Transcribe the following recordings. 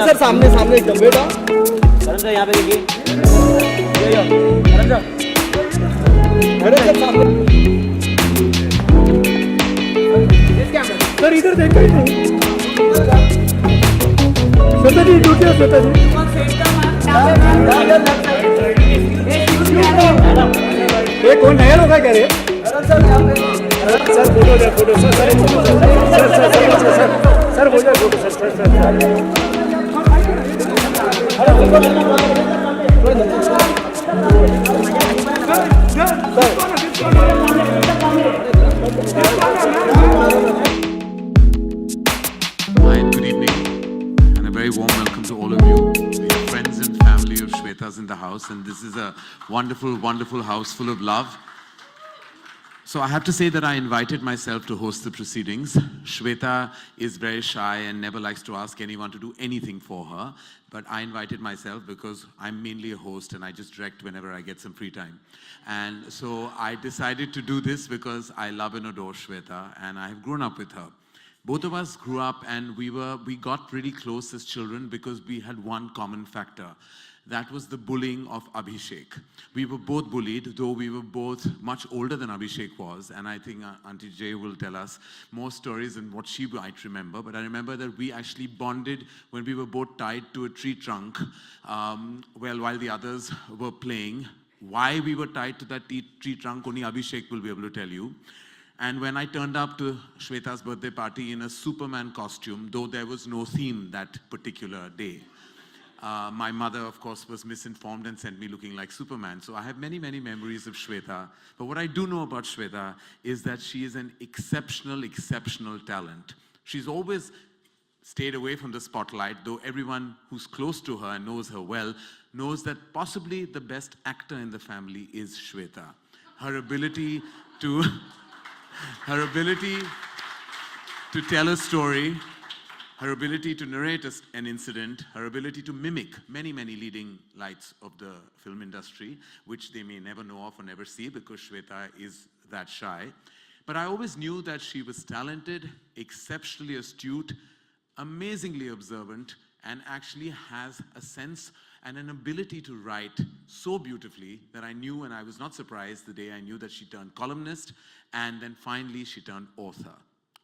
Sir सामने सामने एकदम बेटा करण सर यहाँ पे देखिए करण सर सामने सर इधर देखो श्वेता जी ड्यूटी है श्वेता जी ये कौन नया लोग है कह रहे सर फोटो दे फोटो सर सर हो जाए photo sir Hi, good evening, and a very warm welcome to all of you. We are friends and family of Sweta's in the house, and this is a wonderful, wonderful house full of love. So I have to say that I invited myself to host the proceedings. Sweta is very shy and never likes to ask anyone to do anything for her. But I invited myself because I'm mainly a host and I just direct whenever I get some free time. And so I decided to do this because I love and adore Sweta and I have grown up with her. Both of us grew up and we got really close as children because we had one common factor. That was the bullying of Abhishek. We were both bullied, though we were both much older than Abhishek was. And I think Auntie Jaya will tell us more stories than what she might remember. But I remember that we actually bonded when we were both tied to a tree trunk while the others were playing. Why we were tied to that tree trunk, only Abhishek will be able to tell you. And when I turned up to Sweta's birthday party in a Superman costume, though there was no theme that particular day, my mother, of course, was misinformed and sent me looking like Superman. So I have many, many memories of Sweta. But what I do know about Sweta is that she is an exceptional, exceptional talent. She's always stayed away from the spotlight, though everyone who's close to her and knows her well knows that possibly the best actor in the family is Sweta. Her ability to tell a story, her ability to narrate an incident, her ability to mimic many, many leading lights of the film industry, which they may never know of or never see because Sweta is that shy. But I always knew that she was talented, exceptionally astute, amazingly observant, and actually has a sense and an ability to write so beautifully that I knew, and I was not surprised the day I knew that she turned columnist, and then finally she turned author.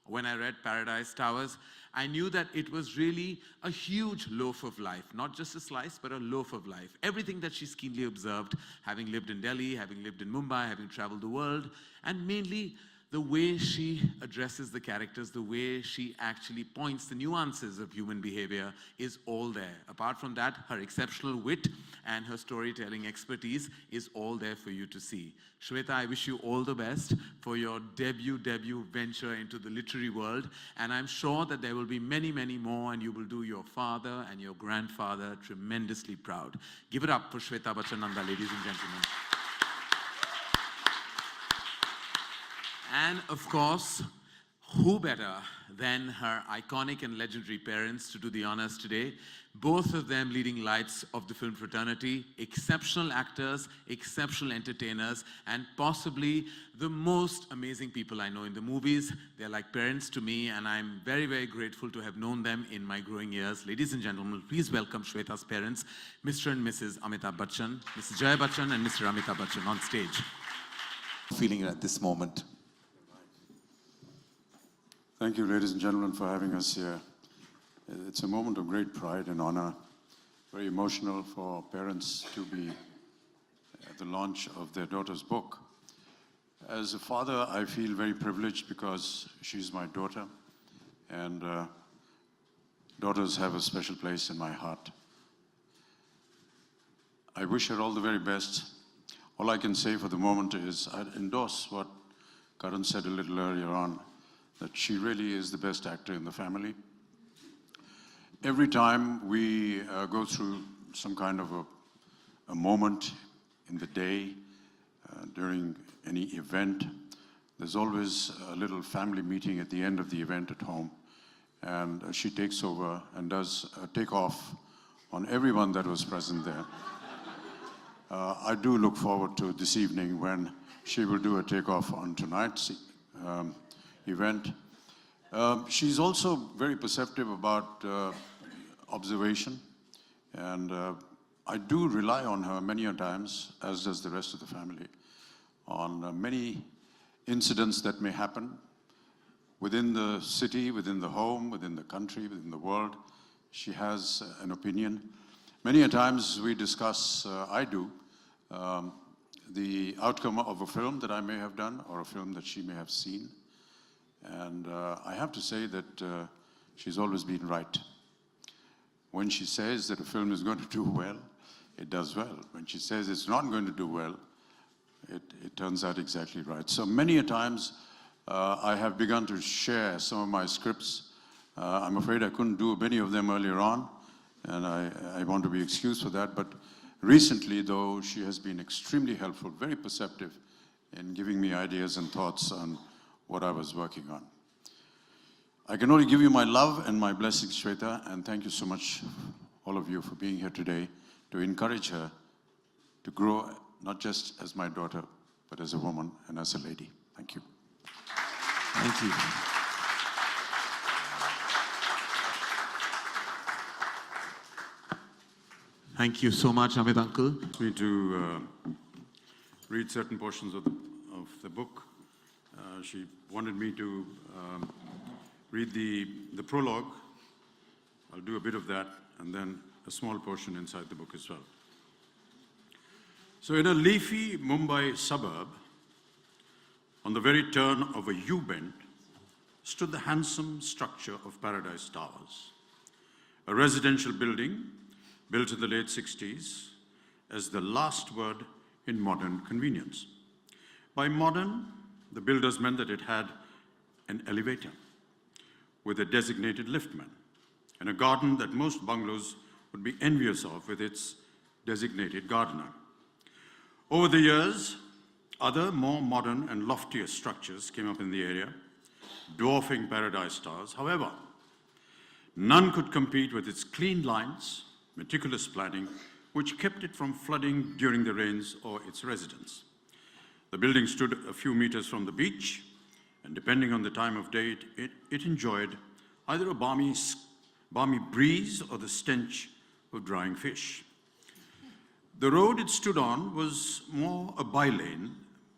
When I read Paradise Towers, I knew that it was really a huge loaf of life, not just a slice, but a loaf of life. Everything that she's keenly observed, having lived in Delhi, having lived in Mumbai, having traveled the world, and mainly the way she addresses the characters, the way she actually points the nuances of human behavior is all there. Apart from that, her exceptional wit and her storytelling expertise is all there for you to see. Sweta, I wish you all the best for your debut venture into the literary world. And I'm sure that there will be many, many more, and you will do your father and your grandfather tremendously proud. Give it up for Sweta Bachchan, Nanda, ladies and gentlemen. And of course, who better than her iconic and legendary parents to do the honors today? Both of them leading lights of the film fraternity, exceptional actors, exceptional entertainers, and possibly the most amazing people I know in the movies. They're like parents to me, and I'm very, very grateful to have known them in my growing years. Ladies and gentlemen, please welcome Sweta's parents, Mr. and Mrs. Amitabh Bachchan, Mrs. Jaya Bachchan, and Mr. Amitabh Bachchan on stage. Feeling at this moment. Thank you, ladies and gentlemen, for having us here. It's a moment of great pride and honor, very emotional for parents to be at the launch of their daughter's book. As a father, I feel very privileged because she's my daughter, and daughters have a special place in my heart. I wish her all the very best. All I can say for the moment is I'd endorse what Karan said a little earlier on. that she really is the best actor in the family. Every time we go through some kind of a moment in the day, during any event, there's always a little family meeting at the end of the event at home. And she takes over and does a takeoff on everyone that was present there. I do look forward to this evening when she will do a takeoff on tonight's event. She's also very perceptive about observation, and I do rely on her many a times, as does the rest of the family, on many incidents that may happen within the city, within the home, within the country, within the world. She has an opinion. Many a times we discuss, I do, the outcome of a film that I may have done or a film that she may have seen. And I have to say that she's always been right. When she says that a film is going to do well, it does well. When she says it's not going to do well, it turns out exactly right. So many a times I have begun to share some of my scripts. I'm afraid I couldn't do many of them earlier on, and I want to be excused for that. But recently, though, she has been extremely helpful, very perceptive in giving me ideas and thoughts on what I was working on. I can only give you my love and my blessings, Sweta, and thank you so much, all of you, for being here today to encourage her to grow, not just as my daughter, but as a woman and as a lady. Thank you. Thank you. Thank you so much, Amit uncle. Me to read certain portions of the book. She wanted me to read the prologue. I'll do a bit of that, and then a small portion inside the book as well. So in a leafy Mumbai suburb, on the very turn of a U-bend, stood the handsome structure of Paradise Towers, a residential building built in the late 60s as the last word in modern convenience. By modern, the builders meant that it had an elevator with a designated liftman and a garden that most bungalows would be envious of with its designated gardener. Over the years, other more modern and loftier structures came up in the area, dwarfing Paradise Towers. However, none could compete with its clean lines, meticulous planning, which kept it from flooding during the rains or its residents. The building stood a few meters from the beach, and depending on the time of day, it enjoyed either a balmy breeze or the stench of drying fish. The road it stood on was more a bylane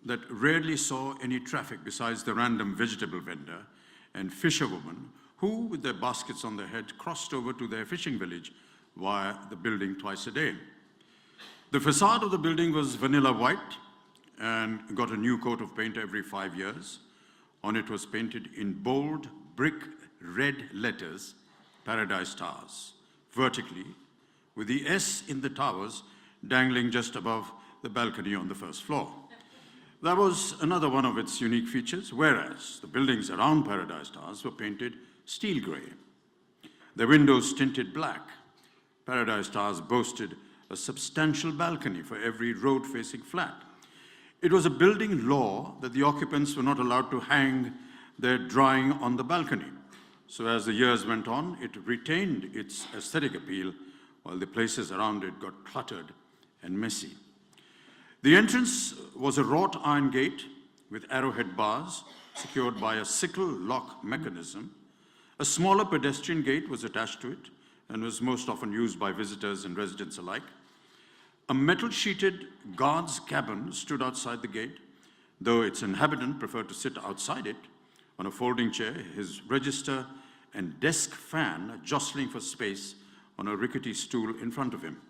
that rarely saw any traffic besides the random vegetable vendor and fisherwoman who, with their baskets on their head, crossed over to their fishing village via the building twice a day. The facade of the building was vanilla white and got a new coat of paint every 5 years. On it was painted in bold brick red letters, Paradise Towers, vertically, with the S in the towers dangling just above the balcony on the first floor. That was another one of its unique features, whereas the buildings around Paradise Towers were painted steel grey. Their windows tinted black. Paradise Towers boasted a substantial balcony for every road-facing flat. It was a building law that the occupants were not allowed to hang their drawing on the balcony. So as the years went on, it retained its aesthetic appeal, while the places around it got cluttered and messy. The entrance was a wrought iron gate with arrowhead bars secured by a sickle lock mechanism. A smaller pedestrian gate was attached to it and was most often used by visitors and residents alike. A metal-sheeted guard's cabin stood outside the gate, though its inhabitant preferred to sit outside it on a folding chair, his register and desk fan jostling for space on a rickety stool in front of him.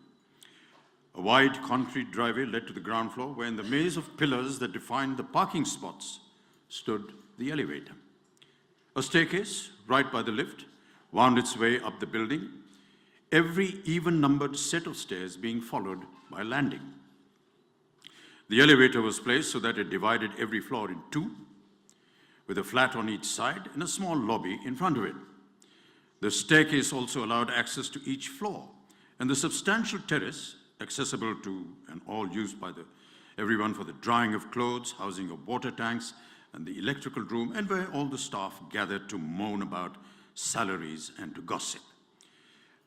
A wide concrete driveway led to the ground floor, where in the maze of pillars that defined the parking spots stood the elevator. A staircase, right by the lift, wound its way up the building, every even-numbered set of stairs being followed by a landing. The elevator was placed so that it divided every floor in two, with a flat on each side and a small lobby in front of it. The staircase also allowed access to each floor, and the substantial terrace, accessible to and all used by everyone for the drying of clothes, housing of water tanks, and the electrical room, and where all the staff gathered to moan about salaries and to gossip.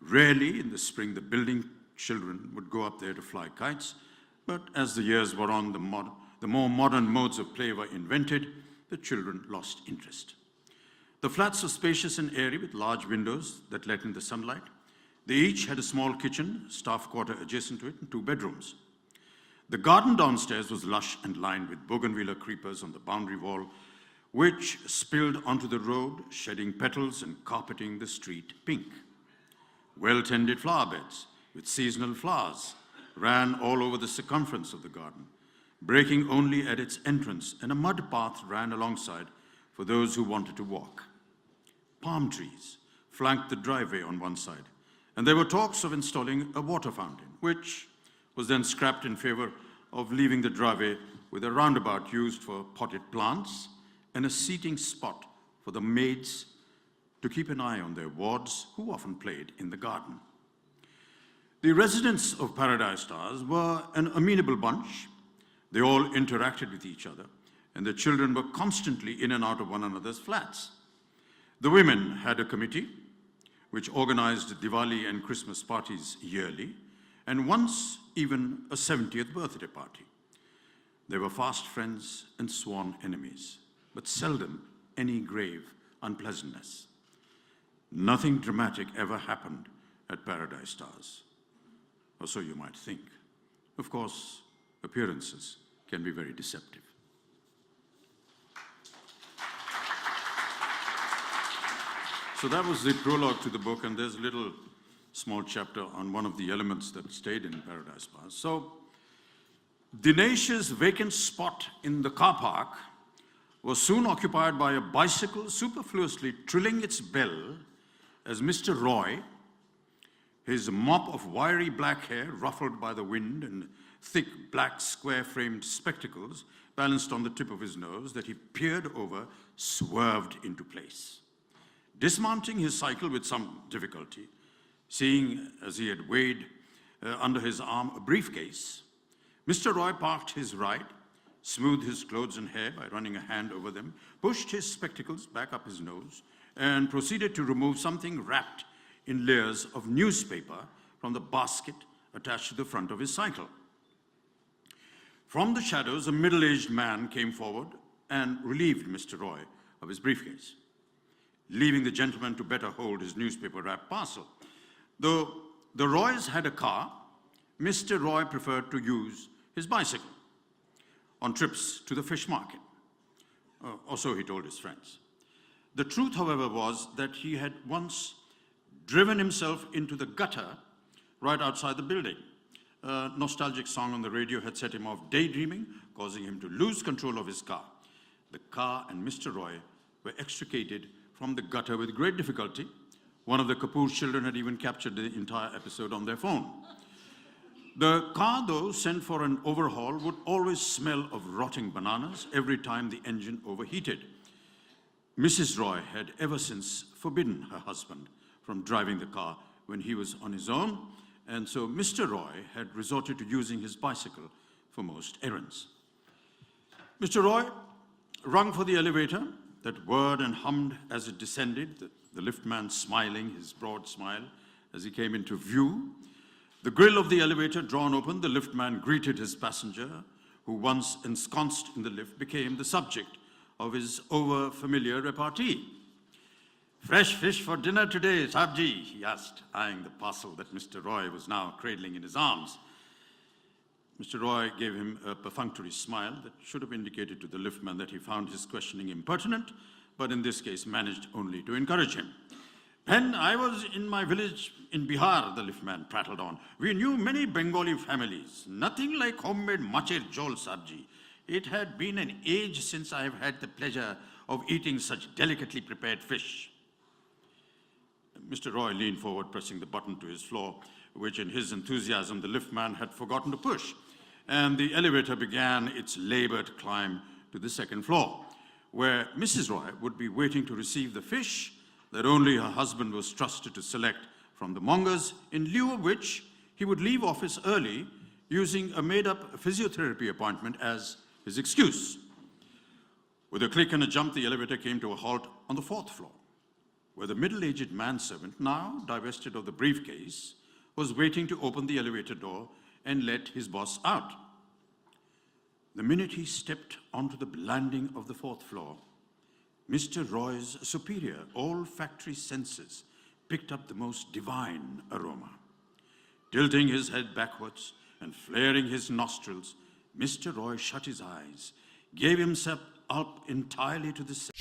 Rarely in the spring, the building children would go up there to fly kites, but as the years wore on, the more modern modes of play were invented, the children lost interest. The flats were spacious and airy with large windows that let in the sunlight. They each had a small kitchen, staff quarter adjacent to it, and 2 bedrooms. The garden downstairs was lush and lined with bougainvillea creepers on the boundary wall, which spilled onto the road, shedding petals and carpeting the street pink. Well-tended flower beds with seasonal flowers ran all over the circumference of the garden, breaking only at its entrance, and a mud path ran alongside for those who wanted to walk. Palm trees flanked the driveway on one side, and there were talks of installing a water fountain, which was then scrapped in favor of leaving the driveway with a roundabout used for potted plants and a seating spot for the maids to keep an eye on their wards, who often played in the garden. The residents of Paradise Towers were an amenable bunch. They all interacted with each other, and the children were constantly in and out of one another's flats. The women had a committee which organized Diwali and Christmas parties yearly, and once even a 70th birthday party. They were fast friends and sworn enemies, but seldom any grave unpleasantness. Nothing dramatic ever happened at Paradise Towers, or so you might think. Of course, appearances can be very deceptive. So that was the prologue to the book, and there's a little small chapter on one of the elements that stayed in Paradise Towers. So Dinesh's vacant spot in the car park was soon occupied by a bicycle superfluously trilling its bell as Mr. Roy, his mop of wiry black hair ruffled by the wind and thick black square-framed spectacles balanced on the tip of his nose that he peered over, swerved into place. Dismounting his cycle with some difficulty, seeing as he had weighed under his arm a briefcase, Mr. Roy parked his ride, smoothed his clothes and hair by running a hand over them, pushed his spectacles back up his nose, and proceeded to remove something wrapped in layers of newspaper from the basket attached to the front of his cycle. From the shadows, a middle-aged man came forward and relieved Mr. Roy of his briefcase, leaving the gentleman to better hold his newspaper-wrapped parcel. Though the Roys had a car, Mr. Roy preferred to use his bicycle on trips to the fish market, or so he told his friends. The truth, however, was that he had once driven himself into the gutter right outside the building. A nostalgic song on the radio had set him off daydreaming, causing him to lose control of his car. The car and Mr. Roy were extricated from the gutter with great difficulty. One of the Kapoor's children had even captured the entire episode on their phone. The car, though, sent for an overhaul, would always smell of rotting bananas every time the engine overheated. Mrs. Roy had ever since forbidden her husband from driving the car when he was on his own, and so Mr. Roy had resorted to using his bicycle for most errands. Mr. Roy rung for the elevator that whirred and hummed as it descended, the liftman smiling his broad smile as he came into view. The grille of the elevator drawn open, the liftman greeted his passenger, who once ensconced in the lift became the subject of his over-familiar repartee. "Fresh fish for dinner today, Sabji?" he asked, eyeing the parcel that Mr. Roy was now cradling in his arms. Mr. Roy gave him a perfunctory smile that should have indicated to the liftman that he found his questioning impertinent, but in this case managed only to encourage him. "When I was in my village in Bihar," the liftman prattled on, "we knew many Bengali families. Nothing like homemade macher jol, Sabji. It had been an age since I have had the pleasure of eating such delicately prepared fish." Mr. Roy leaned forward, pressing the button to his floor, which in his enthusiasm the liftman had forgotten to push, and the elevator began its labored climb to the second floor. where Mrs. Roy would be waiting to receive the fish that only her husband was trusted to select from the mongers, in lieu of which he would leave office early using a made-up physiotherapy appointment as his excuse. With a click and a jump, the elevator came to a halt on the 4th floor, where the middle-aged manservant, now divested of the briefcase, was waiting to open the elevator door and let his boss out. The minute he stepped onto the landing of the 4th floor, Mr. Roy's superior olfactory senses picked up the most divine aroma. Tilting his head backwards and flaring his nostrils, Mr. Roy shut his eyes, gave himself up entirely to the scent,